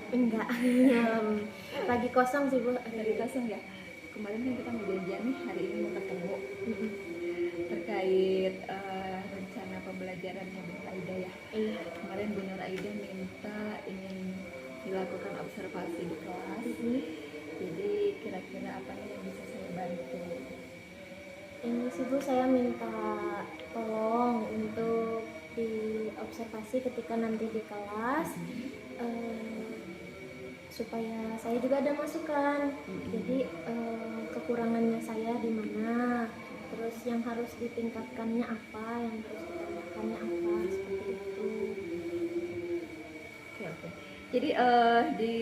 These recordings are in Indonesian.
Enggak. Lagi kosong sih Bu. Lagi kosong ya. Kemarin kan kita mau janjian nih, hari ini mau ketemu terkait rencana pembelajarannya Bu Nur Aida ya. Iya. Kemarin Bu Nur Aida minta ingin dilakukan observasi di kelas. Jadi kira-kira apa nih yang bisa saya bantu? Ini sih Bu, saya minta tolong untuk diobservasi ketika nanti di kelas, supaya saya juga ada masukan. Jadi kekurangannya saya di mana, terus yang harus ditingkatkannya apa, yang harus ditambahkannya apa, seperti itu. Oke. Jadi di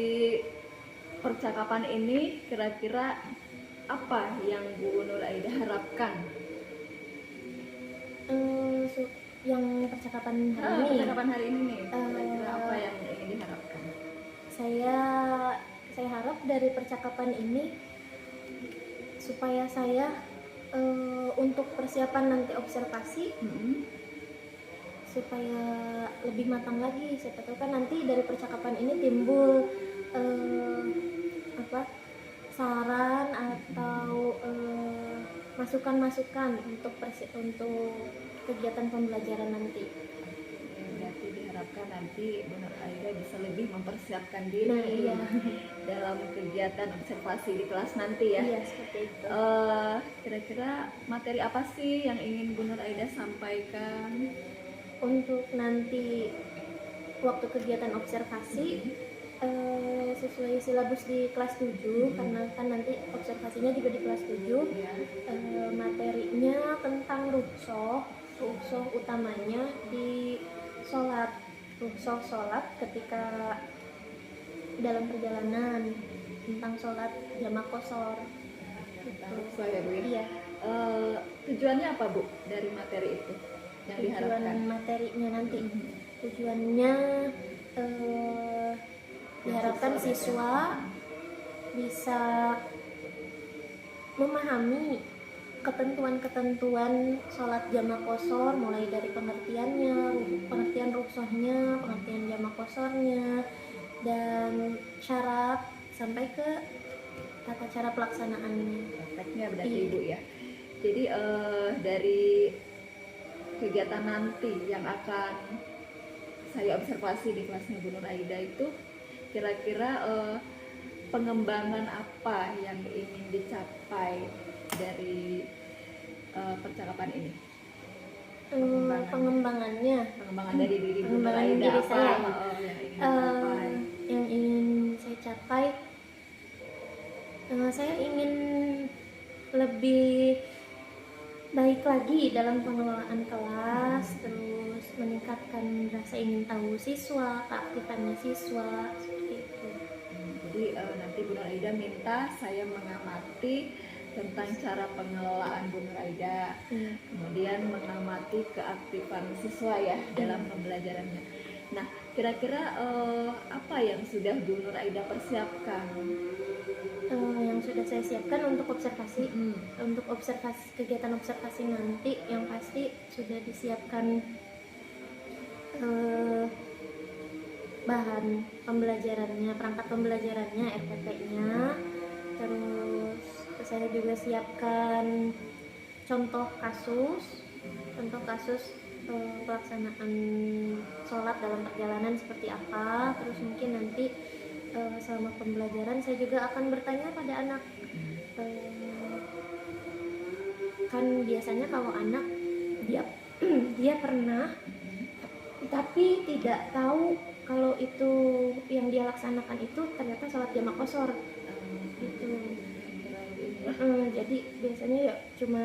percakapan ini kira-kira apa yang Bu Nur Aida harapkan? Yang percakapan hari ini. Percakapan hari ini nih, kira-kira apa yang ingin diharapkan? Saya harap dari percakapan ini supaya saya untuk persiapan nanti observasi supaya lebih matang lagi. Siapa tahu kan nanti dari percakapan ini timbul saran atau masukan-masukan untuk kegiatan pembelajaran nanti. Berarti diharapkan nanti Bu Nur Aida bisa lebih mempersiapkan diri dalam kegiatan observasi di kelas nanti ya. Iya, seperti itu. Kira-kira materi apa sih yang ingin Bu Nur Aida sampaikan? Untuk nanti waktu kegiatan observasi sesuai silabus di kelas 7, karena kan nanti observasinya juga di kelas 7. Materinya tentang rukhsah utamanya di sholat ketika dalam perjalanan, tentang sholat jamak qashar. Rukhsah ya Bu ya? Iya. Tujuannya apa Bu dari materi itu yang diharapkan? Tujuan materinya nanti, tujuannya diharapkan siswa bisa memahami ketentuan-ketentuan sholat jamak qashar, mulai dari pengertian rukhsahnya, pengertian jamak qasharnya, dan syarat sampai ke tata cara pelaksanaannya. Prakteknya berarti Ibu ya. Jadi dari kegiatan nanti yang akan saya observasi di kelasnya Bu Nur Aida itu kira-kira pengembangan apa yang ingin dicapai dari percakapan ini? Pengembangan dari diri Bu Nur Aida apa saya, yang ingin saya capai? Saya ingin lebih baik lagi dalam pengelolaan kelas, terus meningkatkan rasa ingin tahu siswa, keaktifannya siswa, seperti itu. Jadi nanti Bu Nur Aida minta saya mengamati tentang cara pengelolaan Bu Nur Aida, kemudian mengamati keaktifan siswa ya dalam pembelajarannya. Nah, kira-kira apa yang sudah Bu Nur Aida persiapkan? Yang sudah saya siapkan untuk observasi, untuk kegiatan observasi nanti, yang pasti sudah disiapkan bahan pembelajarannya, perangkat pembelajarannya, RPP-nya, terus saya juga siapkan contoh kasus pelaksanaan sholat dalam perjalanan seperti apa. Terus mungkin nanti selama pembelajaran saya juga akan bertanya pada anak, kan biasanya kalau anak dia pernah tapi tidak tahu kalau itu yang dia laksanakan itu ternyata sholat jamak qashar gitu. Jadi biasanya ya cuma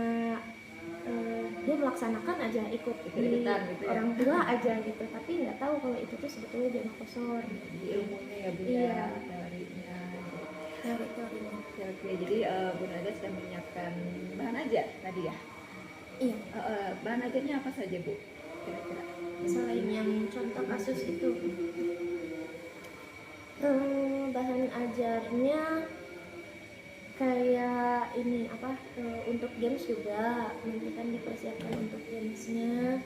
dia melaksanakan aja, ikut di orang tua aja gitu, tapi nggak tahu kalau itu tuh sebetulnya jamak qashar. Ilmunya ya Bu, teorinya. Oke, jadi Bu Nur Aida sudah menyiapkan bahan ajar tadi ya? Iya. Bahan ajarnya apa saja Bu? Kira-kira? Selain yang contoh kasus itu, bahan ajarnya kayak ini untuk games juga nanti kan dipersiapkan untuk gamesnya,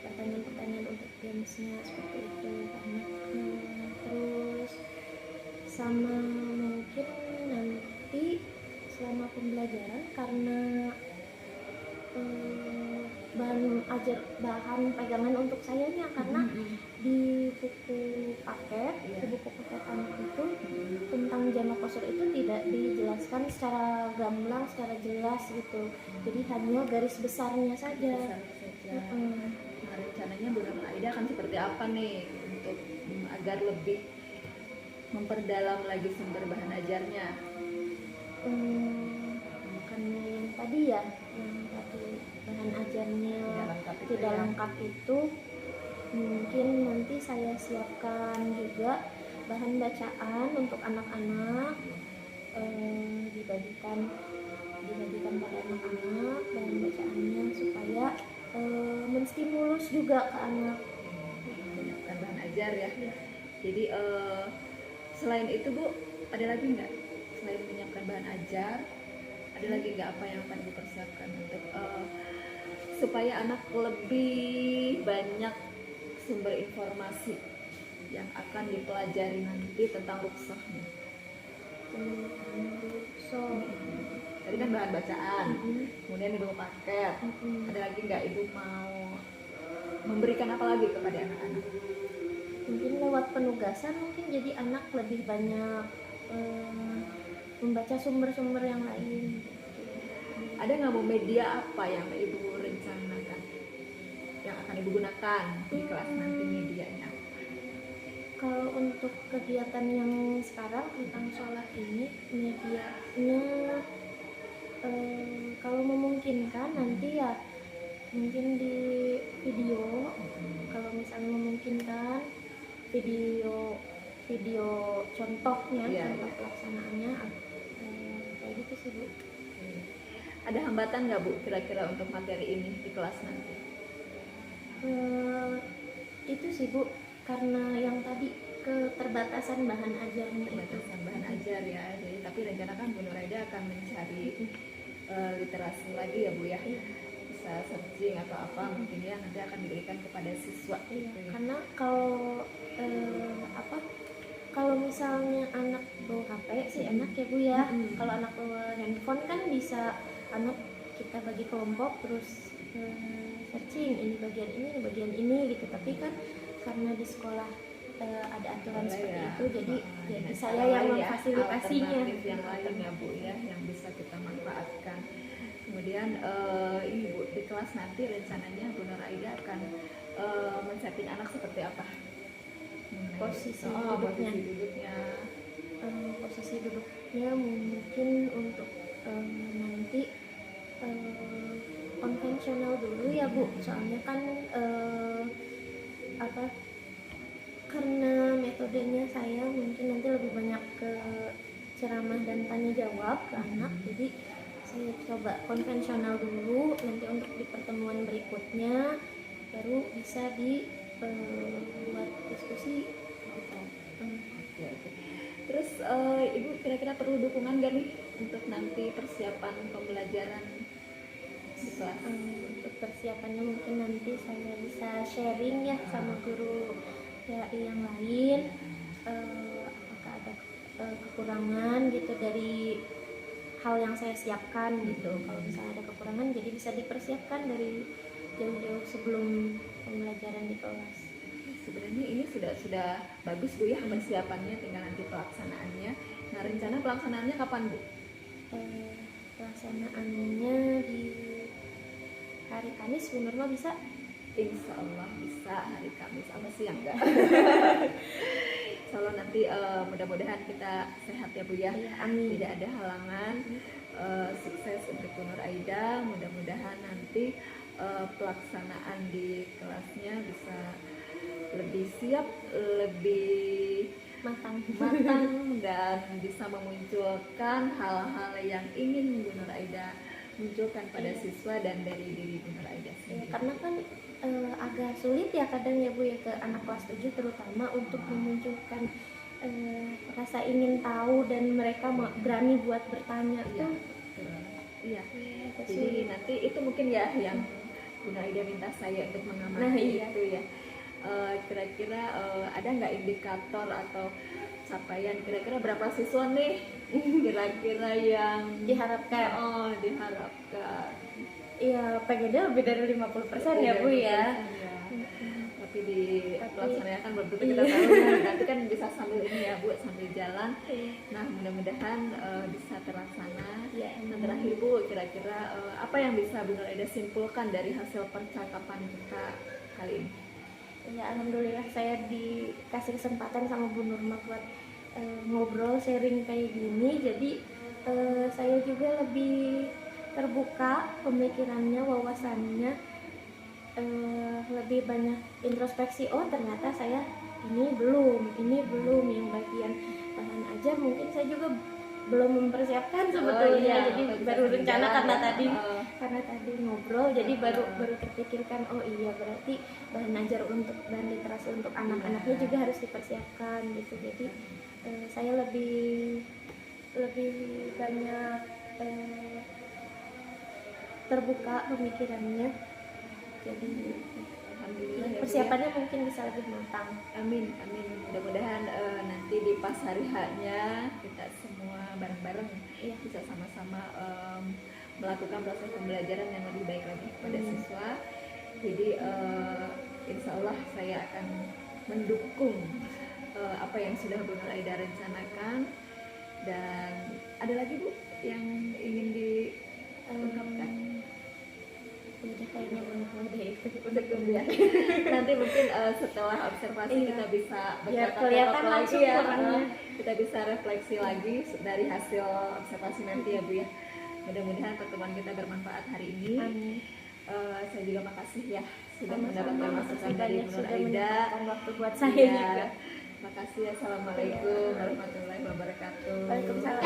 pertanyaan-pertanyaan untuk gamesnya seperti itu. Terus sama mungkin nanti selama pembelajaran karena bahan pegangan untuk sayanya karena di buku paket, di buku paket anak itu tentang jamak kosor itu tidak dijelaskan secara gamblang, secara jelas gitu. Jadi hanya garis besarnya saja. Nah, rencananya Bu Nur Aida akan seperti apa nih untuk agar lebih memperdalam lagi sumber bahan ajarnya? Karena yang tadi ya, yang tadi bahan ajarnya tidak lengkap itu, mungkin nanti saya siapkan juga bahan bacaan untuk anak-anak, dibagikan pada anak-anak bahan bacaannya supaya menstimulus juga ke anak. Menyiapkan bahan ajar ya. Jadi selain itu Bu, ada lagi nggak selain menyiapkan bahan ajar, ada lagi nggak apa yang akan dipersiapkan untuk supaya anak lebih banyak sumber informasi yang akan dipelajari nanti tentang rukshohnya? Tadi kan bahan bacaan, kemudian ibu paket. Ada lagi nggak ibu mau memberikan apa lagi kepada anak-anak? Mungkin lewat penugasan, mungkin jadi anak lebih banyak membaca sumber-sumber yang lain. Ada nggak Bu media apa yang ibu rencanakan yang akan ibu gunakan di kelas nanti, medianya? Kalau untuk kegiatan yang sekarang tentang sholat ini, medianya kalau memungkinkan nanti ya mungkin di video, kalau misalnya memungkinkan video contohnya, contoh pelaksanaannya kayak gitu sih Bu. Ada hambatan nggak Bu kira-kira untuk materi ini di kelas nanti? Itu sih Bu, karena yang tadi keterbatasan bahan ajarnya. Keterbatasan bahan ajar ya. Jadi tapi rencana kan Bu Nur Aida akan mencari literasi lagi ya Bu ya. Bisa searching atau apa mungkin ya nanti akan diberikan kepada siswa. Iya, karena kalau kalau misalnya anak bawa HP sih enak ya Bu ya. Kalau anak bawa handphone kan bisa kita bagi kelompok terus searching ini bagian ini gitu. Tapi kan karena di sekolah ada aturan seperti itu, jadi saya yang memfasilitasinya. Yang lain ya Bu ya, yang bisa kita manfaatkan. Kemudian ini Bu, di kelas nanti rencananya Bu Nur Aida akan men-setting anak seperti apa? Posisi duduknya mungkin untuk nanti konvensional dulu ya Bu, soalnya kan karena metodenya saya mungkin nanti lebih banyak ke ceramah dan tanya jawab ke anak, jadi saya coba konvensional dulu, nanti untuk di pertemuan berikutnya baru bisa dibuat diskusi. Terus ibu kira-kira perlu dukungan gak nih untuk nanti persiapan pembelajaran di kelas? Untuk persiapannya mungkin nanti saya bisa sharing ya sama guru PAI yang lain, apakah ada kekurangan gitu dari hal yang saya siapkan gitu. Kalau misalnya ada kekurangan jadi bisa dipersiapkan dari jauh-jauh sebelum pembelajaran di kelas. Sebenarnya ini sudah bagus Bu ya persiapannya, tinggal nanti pelaksanaannya. Nah, rencana pelaksanaannya kapan Bu? Pelaksanaannya di hari Kamis, Bu Nurma bisa? Insya Allah bisa hari Kamis, apa sih yang enggak? Insya Allah nanti mudah-mudahan kita sehat ya Bu ya, amin. Tidak ada halangan, sukses untuk Bu Nur Aida. Mudah-mudahan nanti pelaksanaan di kelasnya bisa lebih siap, lebih matang dan bisa memunculkan hal-hal yang ingin Bu Nur Aida munculkan pada siswa dan dari diri Bu Nur Aida sendiri. Karena kan agak sulit ya kadang ya Bu ya ke anak kelas 7 terutama untuk memunculkan rasa ingin tahu dan mereka berani buat bertanya tuh. Iya. Jadi nanti itu mungkin ya yang Bu Nur Aida minta saya untuk mengamati itu ya. kira-kira ada nggak indikator atau capaian kira-kira berapa siswa nih kira-kira yang Diharapkan. diharapkan? Iya, pengennya lebih dari 50% ya Bu ya. Tapi dilaksanakan belum tentu kita Iya. tahu ya. Nanti kan bisa sambil ini ya Bu, sambil jalan. Iya. Nah mudah-mudahan bisa terlaksana. Iya. Nah terakhir Bu, kira-kira apa yang bisa Bu Nur Aida simpulkan dari hasil percakapan kita kali ini? Ya, alhamdulillah saya dikasih kesempatan sama Bu Nurma buat ngobrol sharing kayak gini. Jadi saya juga lebih terbuka pemikirannya, wawasannya, lebih banyak introspeksi. Oh ternyata saya ini belum yang bagian bahan aja mungkin saya juga belum mempersiapkan sebetulnya. Jadi baru rencana karena tadi ngobrol, jadi baru terpikirkan, oh iya berarti bahan ajar untuk dan literasi untuk anak-anaknya juga harus dipersiapkan gitu. Jadi saya lebih banyak terbuka pemikirannya. Jadi Alhamdulillah ya, persiapannya mungkin bisa lebih matang. Amin, amin. Mudah-mudahan nanti di pas hari H-nya kita semua bareng-bareng bisa sama-sama melakukan proses pembelajaran yang lebih baik lagi kepada siswa. Jadi insya Allah saya akan mendukung apa yang sudah Bu Nur Aida rencanakan. Dan ada lagi Bu yang ingin diungkapkan? Udah kayaknya udah itu Untuk kemudian nanti mungkin setelah observasi kita bisa biar bertatap kelihatan lagi langsung ya, orangnya. kita bisa refleksi lagi dari hasil observasi nanti ya Bu ya. Mudah-mudahan pertemuan kita bermanfaat hari ini. Amin. Saya juga makasih ya sudah Sama-sama, mendapatkan masukan dari Bu Nur sudah Aida. menyempatkan waktu buat saya Iya. juga. Makasih ya. Assalamualaikum warahmatullahi wabarakatuh. Waalaikumsalam.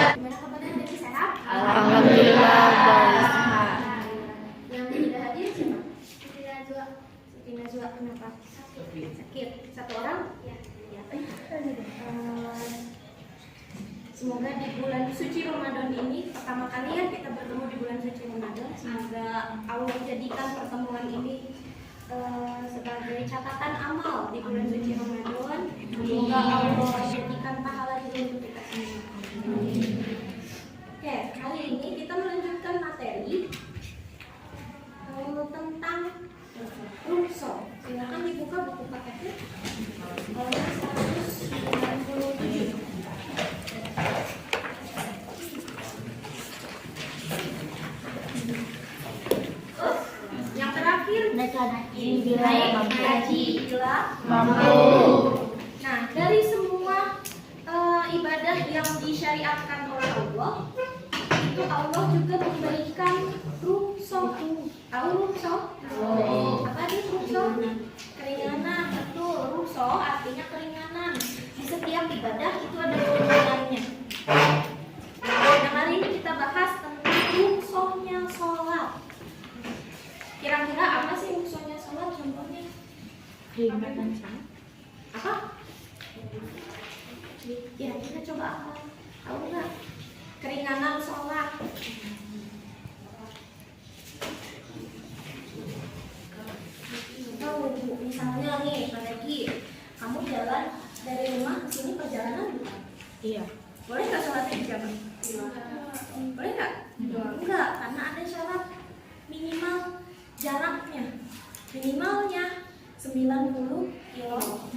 Gimana kabarnya, Devi, sehat? Alhamdulillah baik. Yang tidak hadir siapa? Siti Najwa. Kenapa? Sakit. Satu orang? Ya. Semoga di bulan suci Ramadan ini, pertama kali ya kita bertemu di bulan suci Ramadan. Semoga Allah jadikan pertemuan ini sebagai catatan amal di bulan suci Ramadan. Semoga Allah jadikan pahala juga untuk kita semua. Oke, kali ini kita melanjutkan materi tentang rumso. Silakan dibuka buku paketnya. Halaman 197. Yang terakhir, naik haji bila mampu. Nah, dari semua ibadah yang disyariatkan oleh Allah, itu Allah juga memberikan rumso. Tahu rumso? Apa itu rumso? Keringanan. Betul, rumso artinya keringanan. Di setiap ibadah itu ada keringanannya. Nah, hari ini kita bahas tentang rumsonya sholat. Kira-kira apa sih rumsonya sholat? Contohnya? Keringanan sholat. Apa? Ya, kita coba apa? Tahu nggak? Keringanan sholat. Tahu, misalnya nih, Pak Regi, kamu jalan dari rumah ke sini perjalanan bukan? Iya. Boleh nggak sholatnya di jalan? Boleh nggak? Enggak, karena ada syarat minimal jaraknya. Minimalnya 90 km.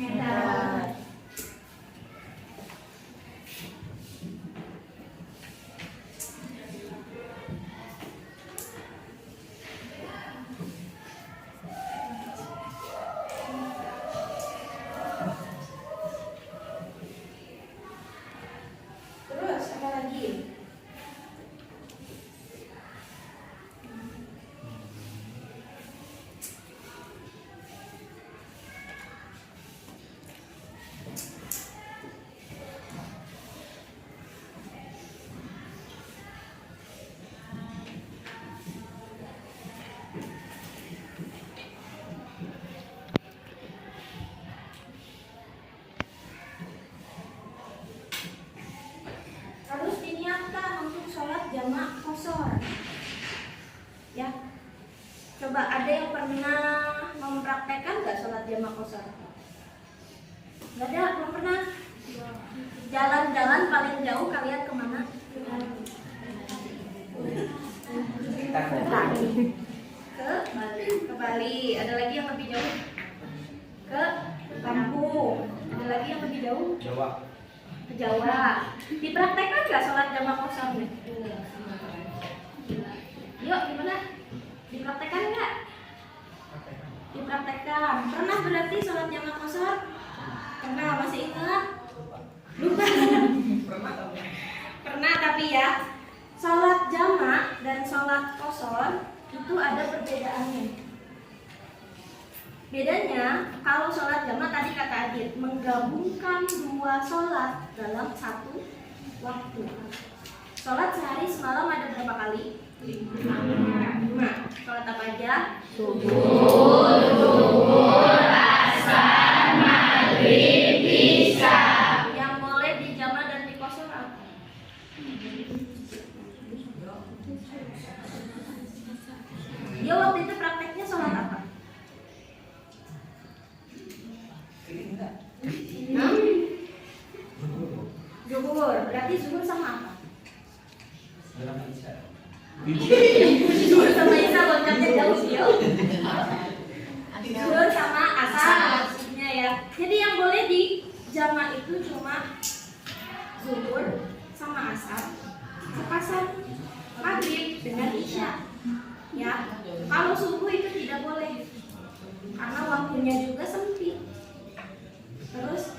Coba ada yang pernah mempraktekkan nggak sholat jamaah qashar? Nggak ada, belum pernah. Jalan-jalan paling jauh kalian kemana? Ke Bali. Ada lagi yang lebih jauh? Ke Lampung. Ada lagi yang lebih jauh? Jawa. Ke Jawa. Dipraktekkan nggak sholat jamaah qashar? Yuk, gimana? Dipraktekkan nggak? Dipraktekkan. Pernah berarti sholat jamaah qashar? Pernah, masih ingat? Lupa. Pernah, tapi ya sholat jamaah dan sholat qashar itu ada perbedaannya. Bedanya, kalau sholat jamaah tadi kata Adit, menggabungkan dua sholat dalam satu waktu. Sholat sehari semalam ada berapa kali? 5. Sholat apa aja? Yang boleh dijamaah dan diqashar apa? Dia waktu itu prakteknya sholat apa? Zuhur. Berarti zuhur sama apa? Zuhur sama isya loncatnya jauh sih ya. Zuhur sama asar maksudnya ya. Jadi yang boleh dijamaah itu cuma zuhur sama asar, sepasang maghrib dengan isya. Ya, kalau subuh itu tidak boleh karena waktunya juga sempit. Terus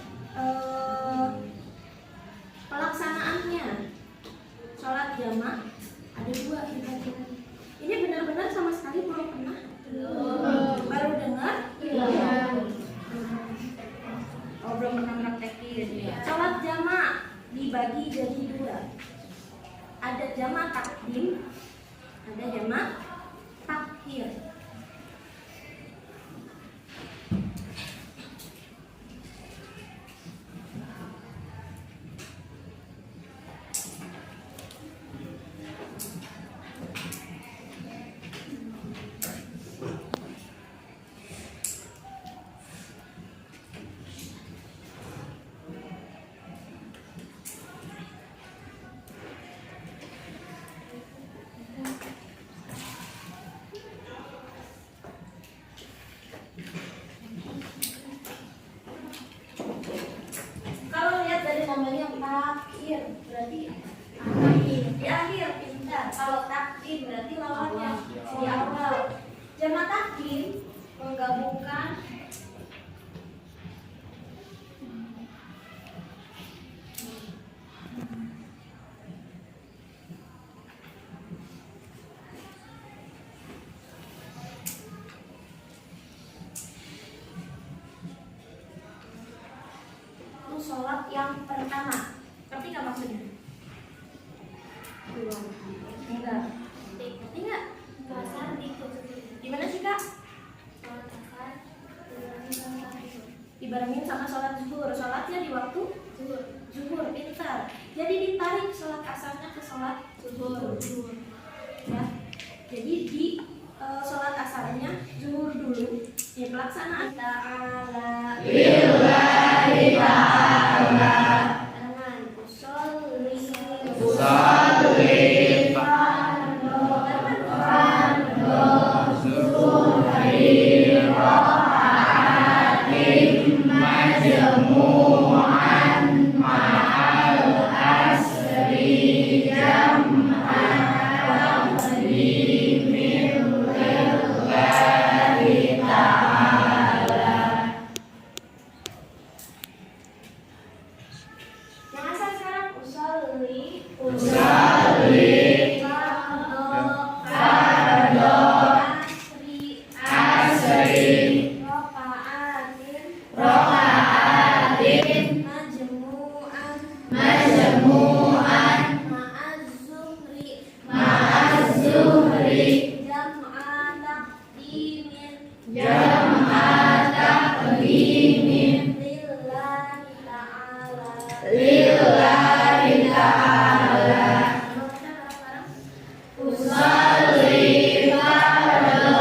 pelaksanaannya sholat jamaah ada 2 kita. Ini benar-benar sama sekali belum pernah. Baru dengar? Oh, belum pernah praktekin. Sholat jamaah dibagi jadi 2. Ada jamaah takdim, ada jamaah takhir. Kalau lihat dari namanya takhir berarti di akhir pintar. Kalau takdim berarti lawannya di awal. Jamaah takdim menggabungkan itu sholat yang pertama. Ngerti nggak maksudnya? Enggak. Ngerti nggak? Gimana sih kak? Dibarengin sama sholat zuhur. Sholatnya di waktu zuhur, pintar. Jadi ditarik sholat asarnya ke sholat zuhur. Ya. Jadi di sholat asarnya zuhur dulu. Ya, pelaksanaan ta'ala lillahi ta'ala. Tangan usolli yang asal sekarang usolli asri rokaatin majmu'an ma'az-zuhri jam'a taqdimin lillahi ta'ala. Usolli fardhu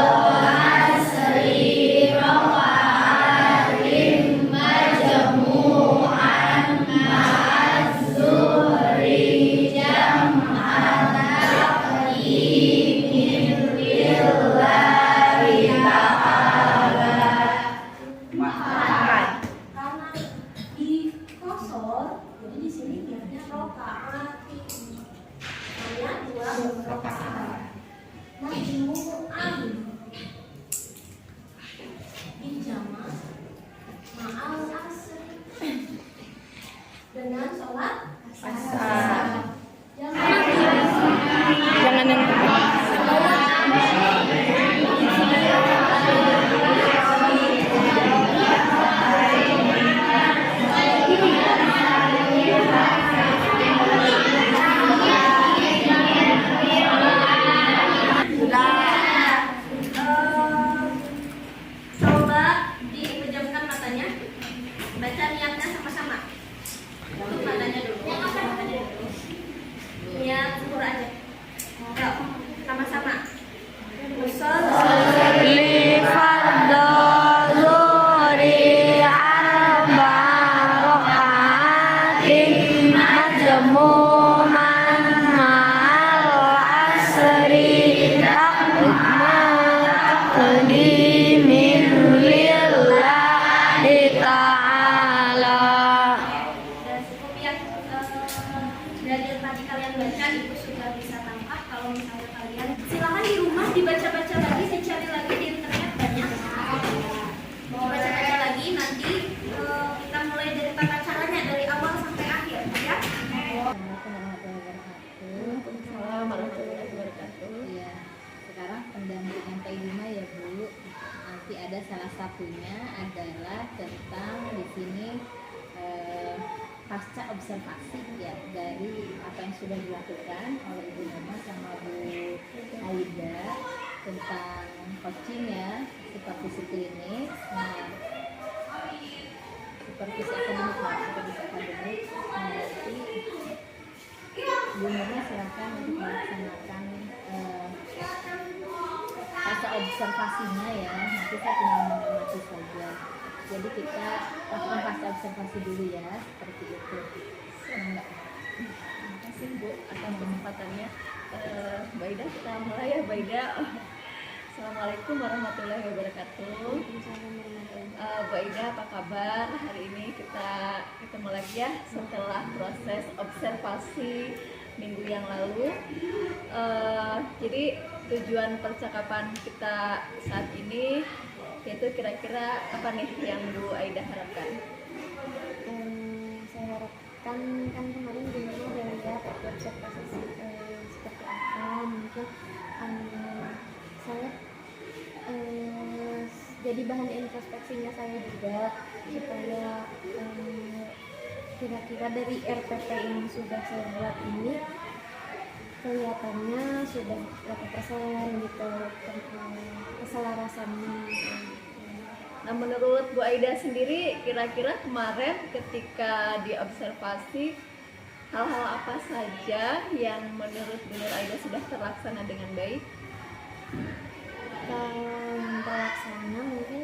ta'limin lillahi ta'ala. Dan cukup ya dari tadi kalian baca, ibu sudah bisa tangkap. Kalau misalnya kalian silakan di rumah dibaca-baca lagi, dicari lagi di internet banyak. Dibaca-baca lagi, nanti kita mulai dari tata caranya dari awal sampai akhir ya. Waalaikumsalam warahmatullahi wabarakatuh. Iya, sekarang pendampingan Pak Ibu ya Bu. Nanti ada salah satunya adalah tentang di sini pasca observasi ya dari apa yang sudah dilakukan oleh Ibu Mama sama Bu Aida tentang coaching ya, supervisi klinis. Nah, supervisi akademik lah, supervisi akademik. Nah, nanti Bu Mama silakan untuk melaksanakan fase observasinya ya. Nanti saya tinggal mengamati saja. Jadi kita lakukan fase observasi dulu ya, seperti itu. Enggak. Terima kasih Bu atas kesempatannya. Mbak Ida, kita mulai ya Mbak Ida. Assalamualaikum warahmatullahi wabarakatuh. Mbak Ida, apa kabar? Hari ini kita ketemu lagi ya setelah proses observasi minggu yang lalu. Jadi tujuan percakapan kita saat ini yaitu kira-kira apa nih yang Bu Aida harapkan? Saya harapkan kan kemarin dulu udah lihat observasi seperti apa, mungkin saya jadi bahan introspeksinya saya juga supaya kira-kira dari RPP yang sudah saya buat ini kelihatannya sudah berapa persen gitu keselarasannya. Nah, menurut Bu Aida sendiri, kira-kira kemarin ketika diobservasi hal-hal apa saja yang menurut Bu Nur Aida sudah terlaksana dengan baik? Kalau yang terlaksana mungkin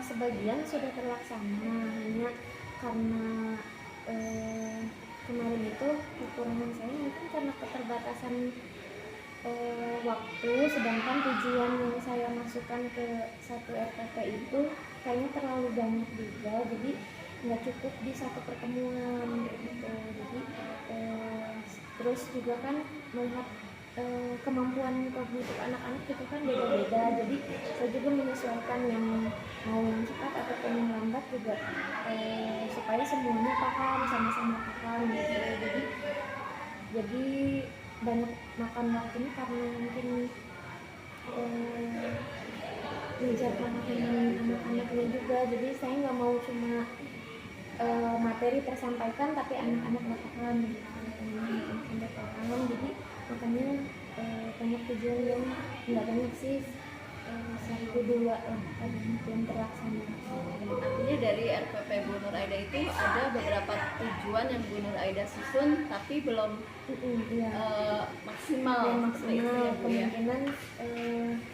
sebagian sudah terlaksana, hanya karena kemarin itu kekurangan saya mungkin karena keterbatasan waktu, sedangkan tujuan yang saya masukkan ke satu RPP itu kayaknya terlalu banyak juga, jadi nggak cukup di satu pertemuan gitu. Jadi terus juga kan melihat kemampuan kognitif anak-anak itu kan beda-beda, jadi saya juga menyesuaikan yang mau yang cepat ataupun yang lambat juga supaya semuanya paham, sama-sama paham gitu. Jadi banyak makan waktunya karena mungkin ngejar pemahaman anak-anaknya juga, jadi saya nggak mau cuma materi tersampaikan tapi anak-anak nggak paham, anak-anak paham, jadi makanya banyak tujuan yang nggak banyak sih, 1-2 lah yang terlaksana. Artinya dari RPP Bu Nur Aida itu ada beberapa tujuan yang Bu Nur Aida susun tapi belum maksimal. Yang Seperti itu ya, Bu, ya? kemungkinan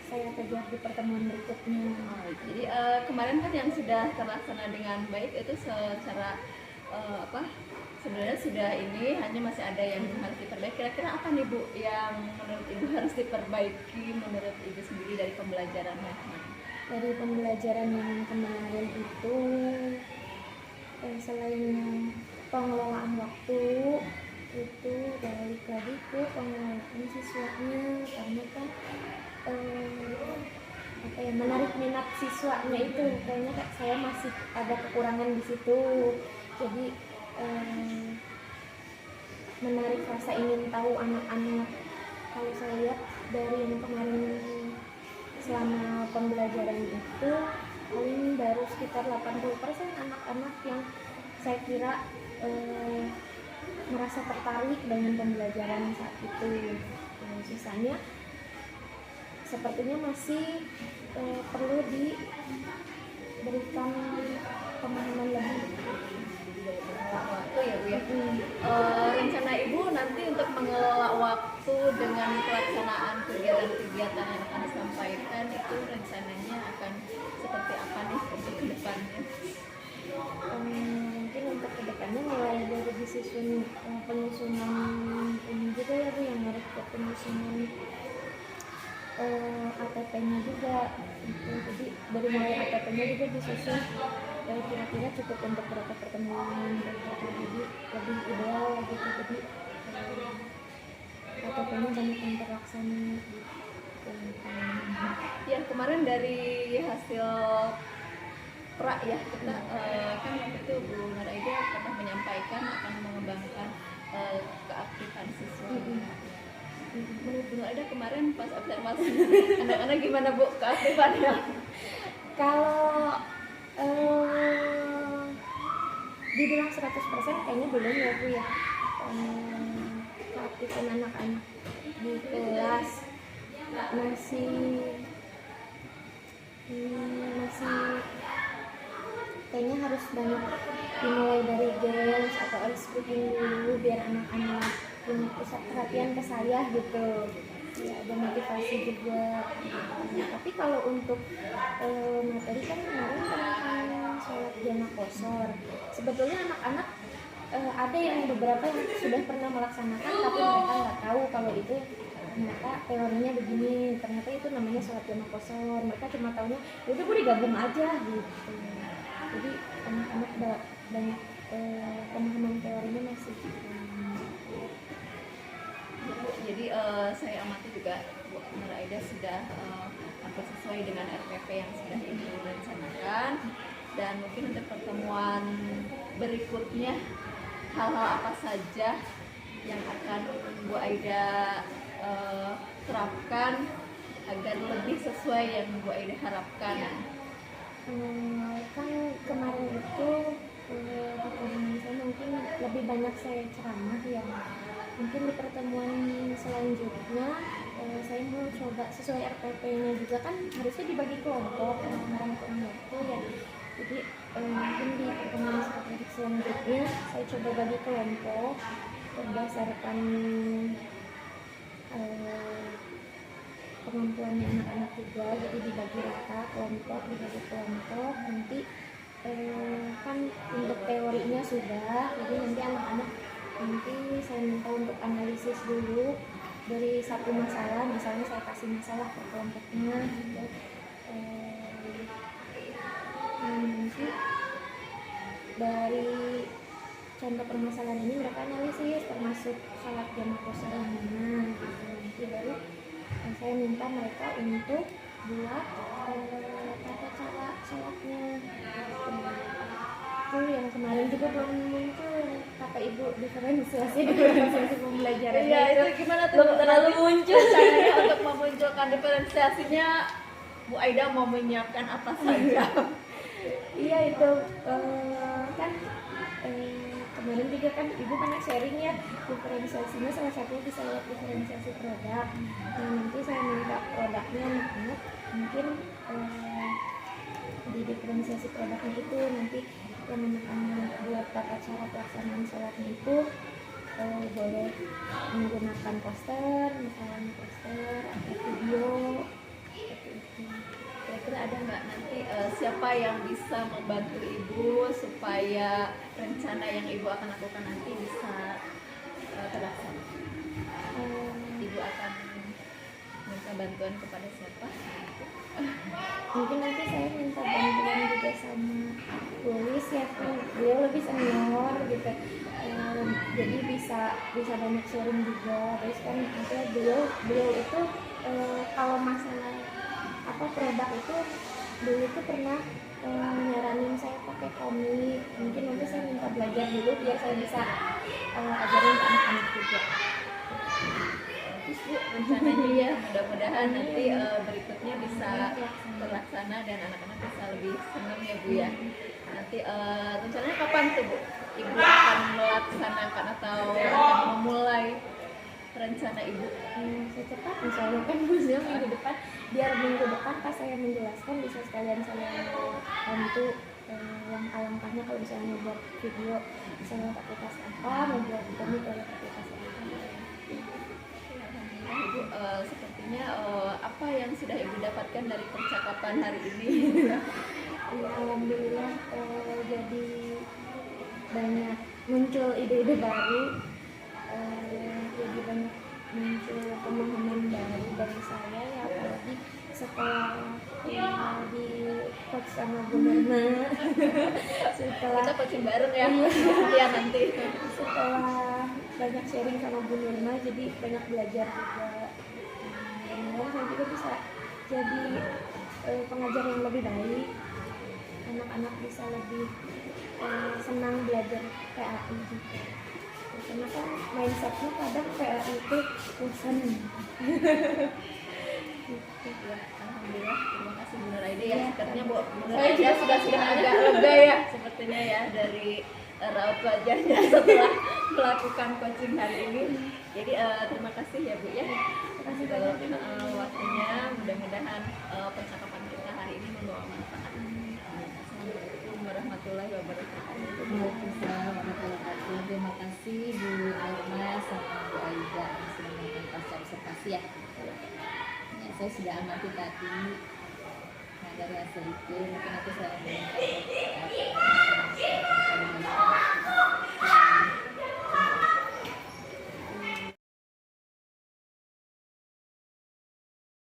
saya kejar di pertemuan berikutnya. Jadi kemarin kan yang sudah terlaksana dengan baik itu secara sebenarnya sudah ini, hanya masih ada yang harus diperbaiki. Kira-kira apa nih Bu yang menurut Ibu harus diperbaiki menurut Ibu sendiri dari pembelajarannya? Dari pembelajaran yang kemarin itu selain pengelolaan waktu itu balik lagi ke pengelolaan siswanya, karena kan menarik minat siswanya itu kayaknya saya masih ada kekurangan di situ. Jadi menarik rasa ingin tahu anak-anak. Kalau saya lihat dari yang kemarin selama pembelajaran itu paling baru sekitar 80% anak-anak yang saya kira merasa tertarik dengan pembelajaran saat itu. Sisanya sepertinya masih perlu diberikan pemahaman lebih. Waktu ya Bu ya. Rencana Ibu nanti untuk mengelola waktu dengan pelaksanaan kegiatan-kegiatan yang akan disampaikan itu rencananya akan seperti apa nih untuk kedepannya? Mungkin untuk kedepannya mulai dari disusun penyusunan ini juga ya Bu, yang harus ke penyusunan ATP ATP-nya juga gitu. Jadi dari mulai ATP-nya juga disusun kira-kira cukup untuk berapa pertemuan gitu. Jadi lebih ideal gitu. Jadi ATP-nya banyak yang terlaksana gitu. Ya kemarin dari hasil pra ya kita kan waktu itu Bu Nur Aida pernah menyampaikan akan mengembangkan keaktifan siswa. Menurut Bu Nur Aida kemarin pas observasi anak-anak gimana Bu keaktifannya? Kalau dibilang 100% kayaknya belum ya Bu ya. Keaktifan anak-anak di kelas masih kayaknya harus banyak dimulai dari games atau ice cooking dulu biar anak-anak punya pusat perhatian ke saya gitu ya, ada motivasi juga. Tapi kalau untuk materi kan kemarin tentang sholat jamaah qashar, sebetulnya anak-anak ada yang beberapa yang sudah pernah melaksanakan tapi mereka nggak tahu kalau itu ternyata teorinya begini, ternyata itu namanya sholat jamaah qashar. Mereka cuma taunya udah gue digabung aja gitu. Jadi anak-anak banyak pemahaman teorinya masih Jadi saya amati juga Bu Nur Aida sudah hampir sesuai dengan RPP yang sudah Ibu rencanakan, dan mungkin untuk pertemuan berikutnya hal-hal apa saja yang akan Bu Aida terapkan agar lebih sesuai yang Bu Aida harapkan. Kan kemarin itu pertemuan saya mungkin lebih banyak saya ceramah ya. Mungkin di pertemuan selanjutnya saya mau coba sesuai RPP-nya juga, kan harusnya dibagi kelompok orang-orang itu ya. Jadi mungkin di pertemuan selanjutnya saya coba bagi kelompok berdasarkan kemampuannya anak-anak juga. Jadi dibagi rata dibagi kelompok nanti kan untuk teorinya sudah, jadi nanti anak-anak nanti saya minta untuk analisis dulu dari satu masalah, misalnya saya kasih masalah ke kelompoknya gitu. Nanti dari contoh permasalahan ini mereka analisis termasuk sholat jamaah qashar yang mana gitu. Nanti baru saya minta mereka untuk buat tata cara sholatnya gitu. Itu yang kemarin juga belum muncul kata Ibu, diferensiasi pembelajaran. Iya, itu gimana tuh? Terlalu muncul. Caranya untuk memunculkan diferensiasinya Bu Aida mau menyiapkan apa saja? Iya itu kan kemarin juga kan Ibu pernah sharing ya, diferensiasinya salah satunya bisa lihat diferensiasi produk. Nah, nanti saya minta produknya anak-anak mungkin di diferensiasi produknya itu nanti yang anak-anak buat tata cara pelaksanaan sholatnya itu boleh menggunakan poster, misalnya poster atau video seperti itu. Kira-kira ada nggak nanti siapa yang bisa membantu Ibu supaya rencana yang Ibu akan lakukan nanti bisa terlaksana? Ibu akan minta bantuan kepada siapa? Mungkin nanti saya minta bantuan juga sama Luis ya, kan beliau lebih senior gitu, jadi bisa banyak sharing juga. Terus kan nanti beliau itu kalau masalah produk itu dulu tuh pernah nyaranin saya pakai komik. Mungkin nanti saya minta belajar dulu biar saya bisa ajarin ke anak-anak juga. Terus Bu, rencananya ya mudah-mudahan nanti berikutnya bisa terlaksana dan anak-anak bisa lebih senang ya Bu ya. Nanti rencananya kapan tuh Bu Ibu akan melaksanakan atau akan memulai rencana Ibu? Secepat misalnya kan museum minggu depan, biar minggu depan pas saya menjelaskan bisa sekalian saya bantu langkah-langkahnya. Kalau misalnya mau buat video misalnya aplikasi apa, mau buat komik lewat aplikasi apa. Ibu, sepertinya apa yang sudah Ibu dapatkan dari percakapan hari ini? Ya, alhamdulillah jadi banyak muncul ide-ide baru, jadi banyak muncul pemahaman baru dari saya ya, apalagi setelah sama Bu Nirma. Setelah Kita coaching bareng ya. Iya. Iya nanti. setelah banyak sharing sama Bu Nirma, jadi banyak belajar juga. Mudah-mudahan saya juga bisa jadi pengajar yang lebih baik. Anak-anak bisa lebih senang belajar PAI juga. Karena kan mindsetnya kadang PAI itu bosan. Gitu. Ya, alhamdulillah. Terima kasih Bu Nur Aida ya. Iya. Sepertinya Bu Nur Saya Aida juga sudah agak lega ya sepertinya ya dari raut wajahnya setelah melakukan coaching hari ini. Jadi terima kasih ya Bu ya. Terima kasih Kalau banyak. waktunya, mudah-mudahan percakapan kita hari ini membawa manfaat. Assalamualaikum warahmatullahi wabarakatuh. Waalaikumsalam warahmatullahi wabarakatuh. Terima kasih Bu Alma sama Bu Aida yang sudah melakukan pasca observasi ya. Ya, saya sudah amati tadi. Nah dari hasil itu mungkin aku saya